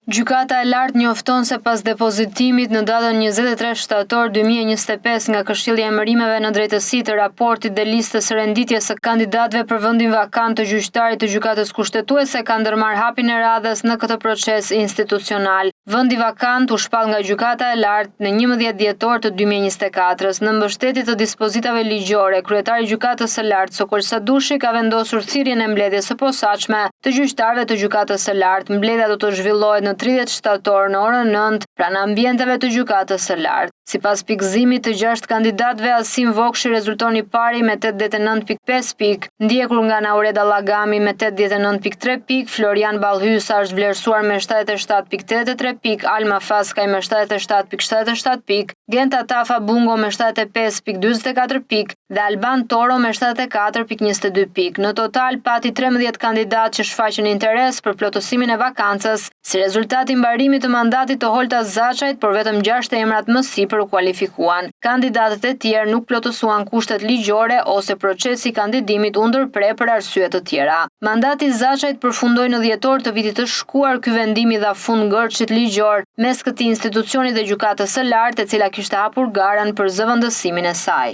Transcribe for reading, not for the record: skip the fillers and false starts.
Gjykata e lartë njofton se pas depozitimit në datën 23 shtator 2025 nga Këshilli i Emërimeve në drejtësi të raportit dhe listës së renditjes së kandidatëve për vendin vakant të gjyqtarit të gjykatës kushtetuese ka ndërmarrë hapjen e radhës në këtë proces institucional. Vendi vakant u shpall nga gjykata e lartë në 11 dhjetor të 2024-s. Në mbështetje të dispozitave ligjore, kryetari i gjykatës së lartë Sokol Sadushi ka vendosur thirrjen e mbledhjes së posaçme të gjyqtarëve të gjykatës së lartë. Mbledhja do të zhvillohet në 30 shtator në orën 9 pranë ambienteve të gjykatës së lartë. Sipas pikëzimit të 6 kandidatëve, Asim Vokshi rezulton i pari me 89.5 pikë, ndjekur nga Naureda Llagami me 89.3 pikë, Florian Ballhysa është vlerësuar me 77.83 pikë, Alma Faskaj me 77.77 pikë, Genta Tafa Bungo me 75.44 pikë dhe Alban Toro me 74.22 pikë. Në total pati 13 kandidatë që shfaqën interes për plotësimin e vakancës, si rezultati i mbarimit të mandatit të Holta Zaçajt, por vetëm 6 emrat më sipër u kualifikuan. Kandidatët e tjerë nuk plotësuan kushtet ligjore ose procesi i kandidimit u ndërprer për arsye të tjera. Mandati i Zaçajt përfundoi në dhjetor të vitit të shkuar. Ky vendim i dha fund ngërçit ligjor mes këtij institucioni dhe gjykatës së lartë, e cila kishte hapur garën për zëvendësimin e saj.